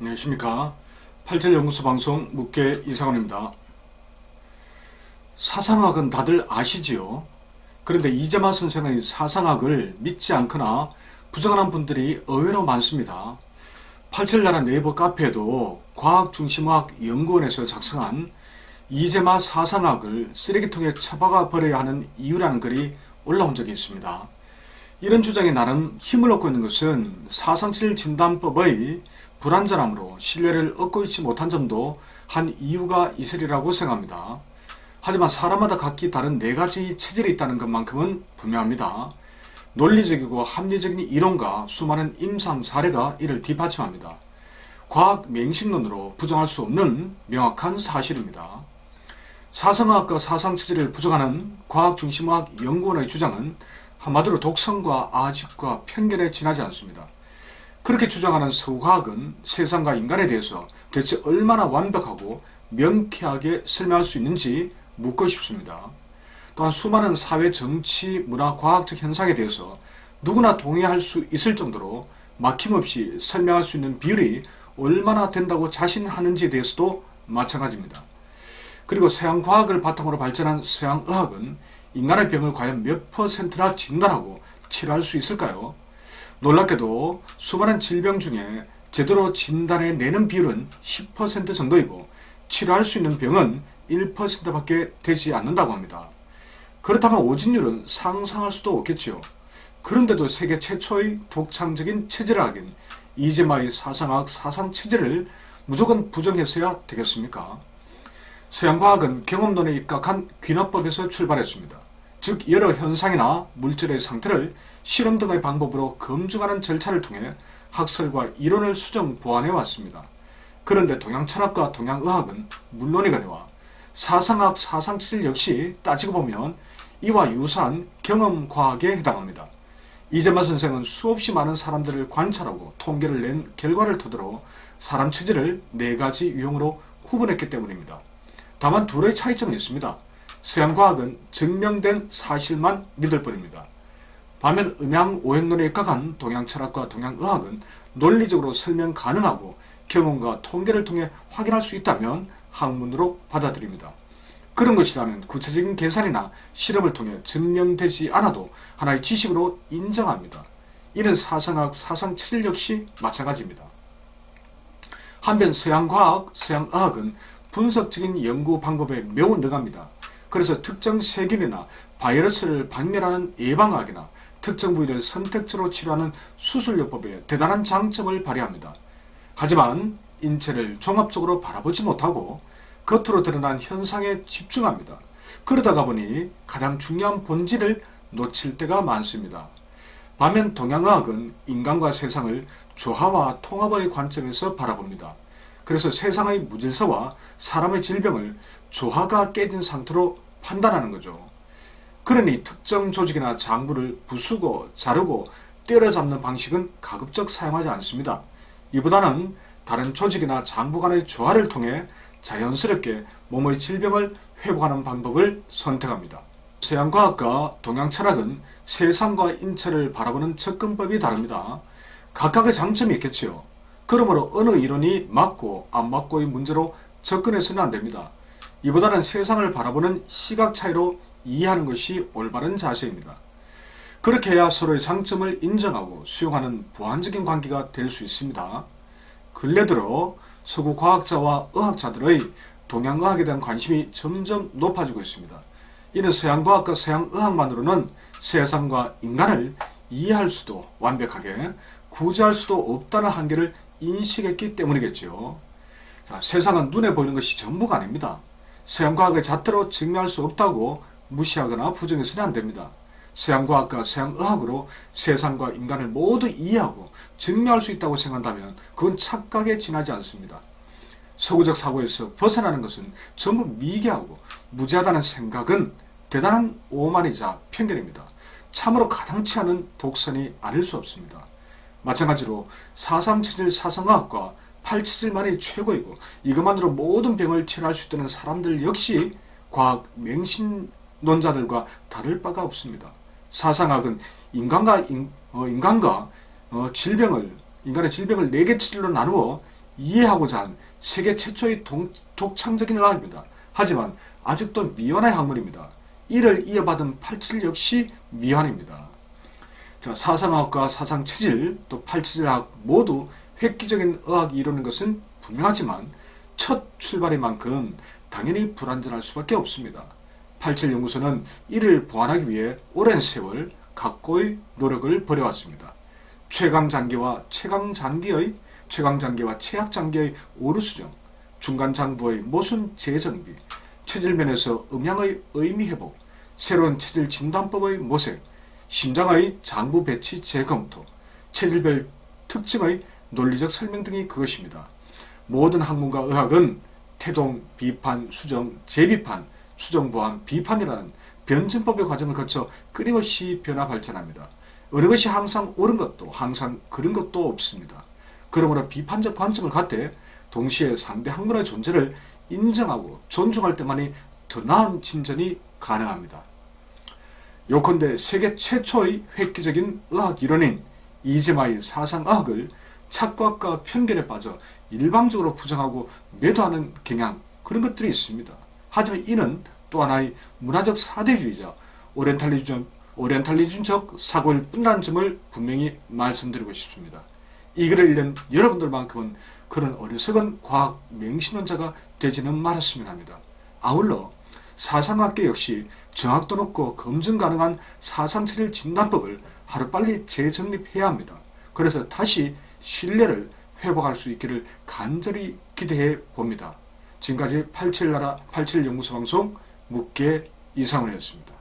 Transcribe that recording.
안녕하십니까. 87연구소 방송 묵계 이상원입니다. 사상학은 다들 아시지요? 그런데 이재마 선생의 사상학을 믿지 않거나 부정하는 분들이 의외로 많습니다. 87나라 네이버 카페에도 과학중심화연구원에서 작성한 이재마 사상학을 쓰레기통에 처박아 버려야 하는 이유라는 글이 올라온 적이 있습니다. 이런 주장에 나름 힘을 얻고 있는 것은 사상칠 진단법의 불완전함으로 신뢰를 얻고 있지 못한 점도 한 이유가 있으리라고 생각합니다. 하지만 사람마다 각기 다른 네 가지 체질이 있다는 것만큼은 분명합니다. 논리적이고 합리적인 이론과 수많은 임상 사례가 이를 뒷받침합니다. 과학 맹신론으로 부정할 수 없는 명확한 사실입니다. 사상학과 사상체질을 부정하는 과학중심화연구원의 주장은 한마디로 독선과 아집과 편견에 지나지 않습니다. 그렇게 주장하는 서구과학은 세상과 인간에 대해서 대체 얼마나 완벽하고 명쾌하게 설명할 수 있는지 묻고 싶습니다. 또한 수많은 사회, 정치, 문화, 과학적 현상에 대해서 누구나 동의할 수 있을 정도로 막힘없이 설명할 수 있는 비율이 얼마나 된다고 자신하는지에 대해서도 마찬가지입니다. 그리고 서양과학을 바탕으로 발전한 서양의학은 인간의 병을 과연 몇 %나 진단하고 치료할 수 있을까요? 놀랍게도 수많은 질병 중에 제대로 진단해내는 비율은 10% 정도이고 치료할 수 있는 병은 1%밖에 되지 않는다고 합니다. 그렇다면 오진율은 상상할 수도 없겠지요. 그런데도 세계 최초의 독창적인 체질학인 이재마의 사상학 사상체질을 무조건 부정해서야 되겠습니까? 서양과학은 경험론에 입각한 귀납법에서 출발했습니다. 즉 여러 현상이나 물질의 상태를 실험 등의 방법으로 검증하는 절차를 통해 학설과 이론을 수정 보완해 왔습니다. 그런데 동양철학과 동양의학은 물론이거니와 사상학 사상체질 역시 따지고 보면 이와 유사한 경험과학에 해당합니다. 이재마 선생은 수없이 많은 사람들을 관찰하고 통계를 낸 결과를 토대로 사람 체질을 네 가지 유형으로 구분했기 때문입니다. 다만 둘의 차이점은 있습니다. 서양과학은 증명된 사실만 믿을 뿐입니다. 반면 음양오행론에 입각한 동양철학과 동양의학은 논리적으로 설명 가능하고 경험과 통계를 통해 확인할 수 있다면 학문으로 받아들입니다. 그런 것이라면 구체적인 계산이나 실험을 통해 증명되지 않아도 하나의 지식으로 인정합니다. 이는 사상학, 사상체질 역시 마찬가지입니다. 한편 서양과학, 서양의학은 분석적인 연구 방법에 매우 능합니다. 그래서 특정 세균이나 바이러스를 박멸하는 예방학이나 특정 부위를 선택적으로 치료하는 수술요법에 대단한 장점을 발휘합니다. 하지만 인체를 종합적으로 바라보지 못하고 겉으로 드러난 현상에 집중합니다. 그러다가 보니 가장 중요한 본질을 놓칠 때가 많습니다. 반면 동양의학은 인간과 세상을 조화와 통합의 관점에서 바라봅니다. 그래서 세상의 무질서와 사람의 질병을 조화가 깨진 상태로 판단하는 거죠. 그러니 특정 조직이나 장부를 부수고 자르고 때려잡는 방식은 가급적 사용하지 않습니다. 이보다는 다른 조직이나 장부 간의 조화를 통해 자연스럽게 몸의 질병을 회복하는 방법을 선택합니다. 서양과학과 동양철학은 세상과 인체를 바라보는 접근법이 다릅니다. 각각의 장점이 있겠지요. 그러므로 어느 이론이 맞고 안 맞고의 문제로 접근해서는 안됩니다. 이보다는 세상을 바라보는 시각 차이로 이해하는 것이 올바른 자세입니다. 그렇게 해야 서로의 장점을 인정하고 수용하는 보완적인 관계가 될 수 있습니다. 근래 들어 서구 과학자와 의학자들의 동양의학에 대한 관심이 점점 높아지고 있습니다. 이는 서양과학과 서양의학만으로는 세상과 인간을 이해할 수도 완벽하게 구제할 수도 없다는 한계를 인식했기 때문이겠지요. 자, 세상은 눈에 보이는 것이 전부가 아닙니다. 서양과학의 잣대로 증명할 수 없다고 무시하거나 부정해서는 안됩니다. 서양과학과 서양의학으로 세상과 인간을 모두 이해하고 증명할 수 있다고 생각한다면 그건 착각에 지나지 않습니다. 서구적 사고에서 벗어나는 것은 전부 미개하고 무지하다는 생각은 대단한 오만이자 편견입니다. 참으로 가당치 않은 독선이 아닐 수 없습니다. 마찬가지로 사상체질 사상과학과 팔체질만이 최고이고 이것만으로 모든 병을 치료할 수 있다는 사람들 역시 과학 맹신론자들과 다를 바가 없습니다. 사상학은 인간의 질병을 4개 체질로 나누어 이해하고자 한 세계 최초의 독창적인 의학입니다. 하지만 아직도 미완의 학문입니다. 이를 이어받은 87 역시 미완입니다. 자, 사상학과 사상체질 또 87학 모두 획기적인 의학이 이루는 것은 분명하지만 첫 출발인 만큼 당연히 불완전할 수밖에 없습니다. 87연구소는 이를 보완하기 위해 오랜 세월 각고의 노력을 벌여왔습니다. 최강장기와 최약장기의 오류수정, 중간장부의 모순 재정비, 체질면에서 음양의 의미회복, 새로운 체질 진단법의 모색, 심장의 장부 배치 재검토, 체질별 특징의 논리적 설명 등이 그것입니다. 모든 학문과 의학은 태동, 비판, 수정, 재비판, 수정, 보완, 비판이라는 변증법의 과정을 거쳐 끊임없이 변화 발전합니다. 어느 것이 항상 옳은 것도 항상 그른 것도 없습니다. 그러므로 비판적 관점을 갖되 동시에 상대 학문의 존재를 인정하고 존중할 때만이 더 나은 진전이 가능합니다. 요컨대 세계 최초의 획기적인 의학 이론인 이재마의 사상의학을 착각과 편견에 빠져 일방적으로 부정하고 매도하는 경향, 그런 것들이 있습니다. 하지만 이는 또 하나의 문화적 사대주의자, 오리엔탈리즘적 사고일 뿐이라는 점을 분명히 말씀드리고 싶습니다. 이 글을 읽는 여러분들만큼은 그런 어리석은 과학 맹신론자가 되지는 말았으면 합니다. 아울러 사상학계 역시 정확도 높고 검증 가능한 사상체질 진단법을 하루빨리 재정립해야 합니다. 그래서 다시 신뢰를 회복할 수 있기를 간절히 기대해 봅니다. 지금까지 87 연구소 방송 묵계 이상훈이었습니다.